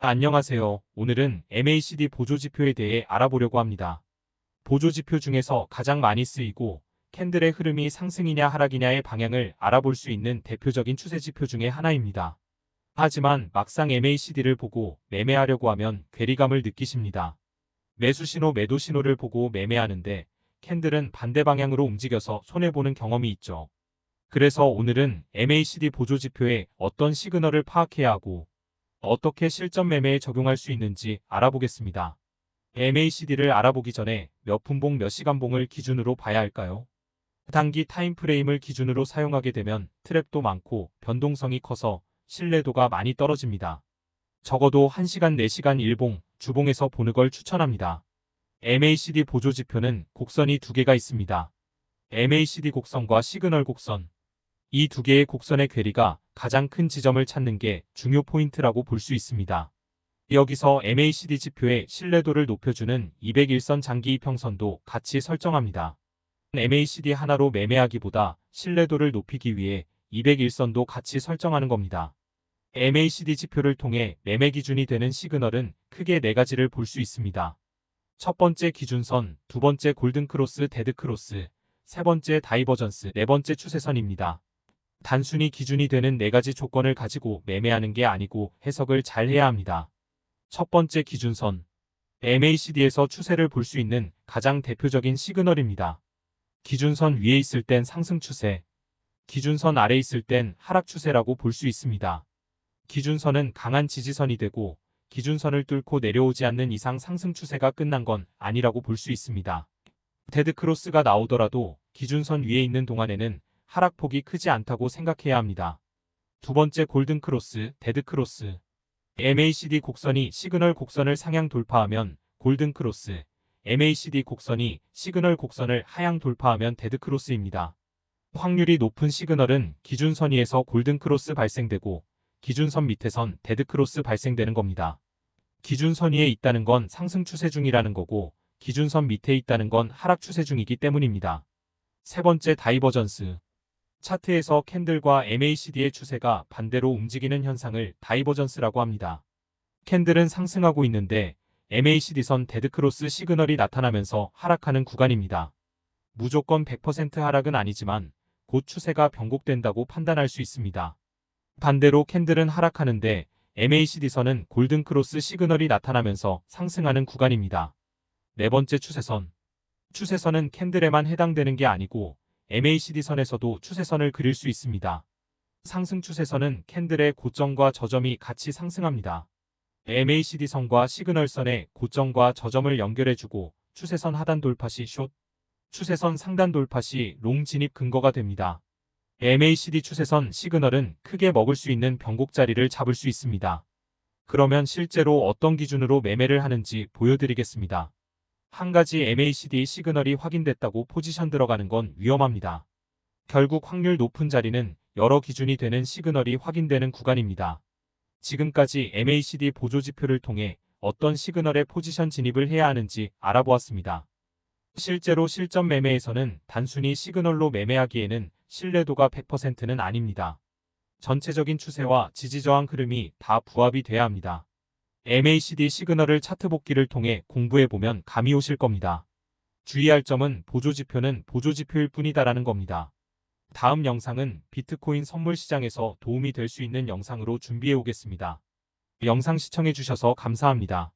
안녕하세요. 오늘은 MACD 보조지표에 대해 알아보려고 합니다. 보조지표 중에서 가장 많이 쓰이고 캔들의 흐름이 상승이냐 하락이냐의 방향을 알아볼 수 있는 대표적인 추세지표 중에 하나입니다. 하지만 막상 MACD를 보고 매매하려고 하면 괴리감을 느끼십니다. 매수신호, 매도신호를 보고 매매하는데 캔들은 반대 방향으로 움직여서 손해보는 경험이 있죠. 그래서 오늘은 MACD 보조지표에 어떤 시그널을 파악해야 하고 어떻게 실전 매매에 적용할 수 있는지 알아보겠습니다. MACD를 알아보기 전에 몇 분봉 몇 시간봉을 기준으로 봐야 할까요? 단기 타임프레임을 기준으로 사용하게 되면 트랩도 많고 변동성이 커서 신뢰도가 많이 떨어집니다. 적어도 1시간, 4시간 일봉, 주봉에서 보는 걸 추천합니다. MACD 보조지표는 곡선이 두 개가 있습니다. MACD 곡선과 시그널 곡선. 이 두 개의 곡선의 괴리가 가장 큰 지점을 찾는 게 중요 포인트라고 볼 수 있습니다. 여기서 MACD 지표의 신뢰도를 높여주는 200일선 장기 이평선도 같이 설정합니다. MACD 하나로 매매하기보다 신뢰도를 높이기 위해 200일선도 같이 설정하는 겁니다. MACD 지표를 통해 매매 기준이 되는 시그널은 크게 네 가지를 볼 수 있습니다. 첫 번째 기준선, 두 번째 골든크로스, 데드크로스, 세 번째 다이버전스, 네 번째 추세선입니다. 단순히 기준이 되는 네 가지 조건을 가지고 매매하는 게 아니고 해석을 잘 해야 합니다. 첫 번째 기준선. MACD에서 추세를 볼 수 있는 가장 대표적인 시그널입니다. 기준선 위에 있을 땐 상승 추세, 기준선 아래 있을 땐 하락 추세라고 볼 수 있습니다. 기준선은 강한 지지선이 되고 기준선을 뚫고 내려오지 않는 이상 상승 추세가 끝난 건 아니라고 볼 수 있습니다. 데드크로스가 나오더라도 기준선 위에 있는 동안에는 하락폭이 크지 않다고 생각해야 합니다. 두 번째 골든크로스, 데드크로스. MACD 곡선이 시그널 곡선을 상향 돌파하면 골든크로스, MACD 곡선이 시그널 곡선을 하향 돌파하면 데드크로스입니다. 확률이 높은 시그널은 기준선 위에서 골든크로스 발생되고 기준선 밑에선 데드크로스 발생되는 겁니다. 기준선 위에 있다는 건 상승 추세 중이라는 거고 기준선 밑에 있다는 건 하락 추세 중이기 때문입니다. 세 번째 다이버전스. 차트에서 캔들과 MACD의 추세가 반대로 움직이는 현상을 다이버전스라고 합니다. 캔들은 상승하고 있는데 MACD선 데드크로스 시그널이 나타나면서 하락하는 구간입니다. 무조건 100% 하락은 아니지만 곧 추세가 변곡된다고 판단할 수 있습니다. 반대로 캔들은 하락하는데 MACD선은 골든크로스 시그널이 나타나면서 상승하는 구간입니다. 네 번째 추세선. 추세선은 캔들에만 해당되는 게 아니고 MACD선에서도 추세선을 그릴 수 있습니다. 상승 추세선은 캔들의 고점과 저점이 같이 상승합니다. MACD선과 시그널선의 고점과 저점을 연결해주고 추세선 하단 돌파 시 숏, 추세선 상단 돌파 시 롱 진입 근거가 됩니다. MACD 추세선 시그널은 크게 먹을 수 있는 변곡 자리를 잡을 수 있습니다. 그러면 실제로 어떤 기준으로 매매를 하는지 보여드리겠습니다. 한 가지 MACD 시그널이 확인됐다고 포지션 들어가는 건 위험합니다. 결국 확률 높은 자리는 여러 기준이 되는 시그널이 확인되는 구간입니다. 지금까지 MACD 보조지표를 통해 어떤 시그널에 포지션 진입을 해야 하는지 알아보았습니다. 실제로 실전 매매에서는 단순히 시그널로 매매하기에는 신뢰도가 100%는 아닙니다. 전체적인 추세와 지지저항 흐름이 다 부합이 돼야 합니다. MACD 시그널을 차트 복기를 통해 공부해보면 감이 오실 겁니다. 주의할 점은 보조지표는 보조지표일 뿐이다라는 겁니다. 다음 영상은 비트코인 선물 시장에서 도움이 될 수 있는 영상으로 준비해 오겠습니다. 영상 시청해주셔서 감사합니다.